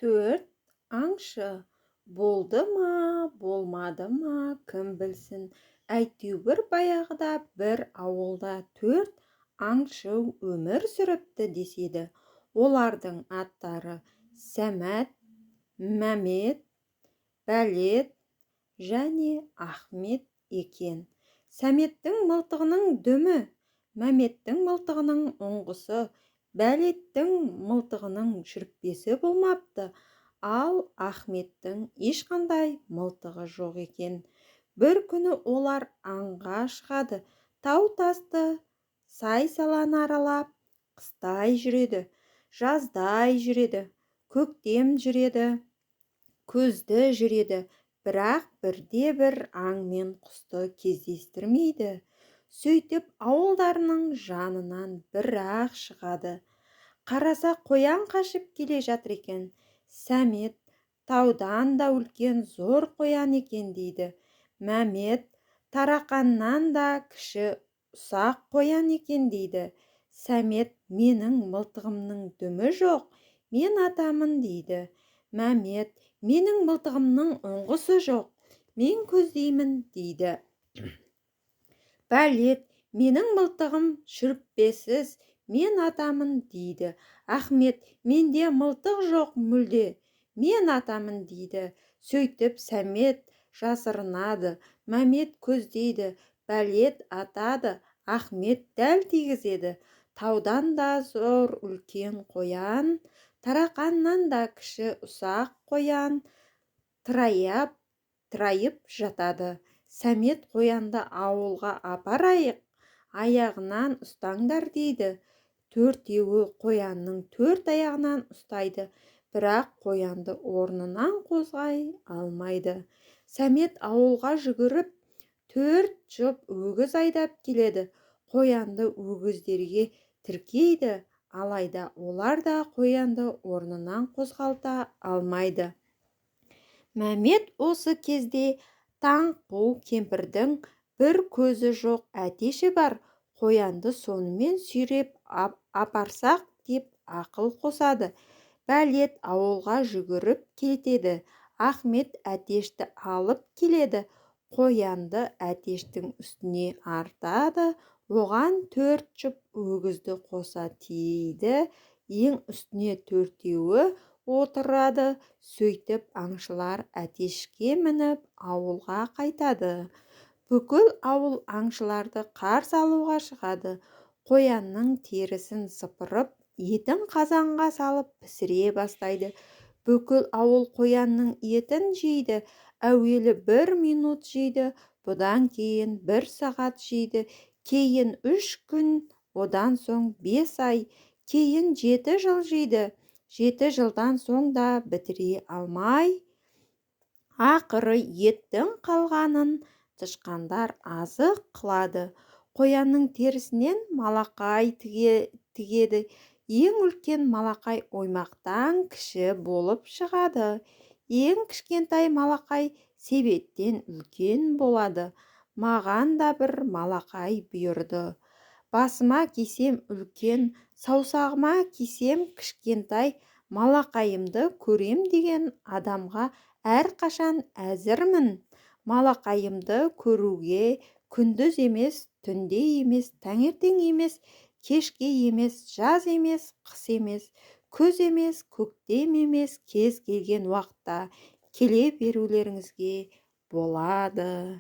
Төрт аңшы болды ма, болмады ма, кім білсін. Әйтеуір баяғыда бір ауылда төрт аңшы өмір сүріпті деседі. Олардың аттары Сәмәт, Мәмет, Бәлет және Ахмет екен. Сәметтің мылтығының дүмі, Мәметтің мылтығының ұңғысы, Бәлеттің мылтығының шүріппесі болмапты, ал Ахметтің ешқандай мылтығы жоқ екен. Бір күні олар аңға шығады, тау-тасты, сай-саланы аралап, қыстай жүреді, жаздай жүреді, көктем жүреді, күзді жүреді, бірақ бірде-бір аң мен құсты кездестірмейді. Сөйтіп ауылдарының жанынан бір-ақ шығады. Қараса қоян қашып келе жатыр екен. Сәмет таудан да үлкен зор қоян екен дейді. Мәмет тарақаннан да кіші ұсақ қоян екен дейді. Сәмет менің мылтығымның дүмі жоқ, мен атамын дейді. Мәмет менің мылтығымның ұңғысы жоқ, мен көздеймін дейді. Бәлет менің мылтығым шүріппесіз, мен атамын дейді. Ахмет менде мылтық жоқ мүлде, мен атамын дейді. Сөйтіп Сәмет жасырынады, Мәмет көздейді, Бәлет атады, Ахмет дәл тигізеді. Таудан да зор үлкен қоян, тарақаннан да кіші ұсақ қоян тырайып жатады. Сәмет қоянды ауылға апарайық, аяғынан ұстаңдар дейді. Төртеуі қоянның төрт аяғынан ұстайды, бірақ қоянды орнынан қозғай алмайды. Сәмет ауылға жүгіріп, төрт жұп өгіз айдап келеді. Қоянды өгіздерге тіркейді, алайда олар да қоянды орнынан қозғалта алмайды. Мәмет осы кезде Таңқу кемпірдің бір көзі жоқ әтеші бар, қоянды сонымен сүйреп апарсақ деп ақыл қосады. Бәлет ауылға жүгіріп кетеді. Ахмет әтешті алып келеді. Қоянды әтештің үстіне артады. Оған төрт жұп өгізді қоса тиейді. Ең үстіне төртеуі отырады. Сөйтіп аңшылар әтешке мініп ауылға қайтады. Бүкіл ауыл аңшыларды қарсы алуға шығады. Қоянның терісін сыпырып, етін қазанға салып пісіре бастайды. Бүкіл ауыл қоянның етін жейді. Әуелі 1 минут жейді, бұдан кейін 1 сағат жейді, кейін 3 күн, одан соң 5 ай, кейін 7 жыл жейді. 7 жылдан соң да бітіре алмай, ақыры еттің қалғанын тышқандар азық қылады. Қоянның терісінен малақай тігеді. Ең үлкен малақай оймақтан кіші болып шығады. Ең кішкентай малақай себеттен үлкен болады. Маған да бір малақай бұйырды. Басыма кисем үлкен, саусағыма кисем кішкентай, малақайымды көрем деген адамға әрқашан әзірмін. Малақайымды көруге күндіз емес, түнде емес, таңертең емес, кешке емес, жаз емес, қыс емес, күз емес, көктем емес, кез келген уақытта келе берулеріңізге болады.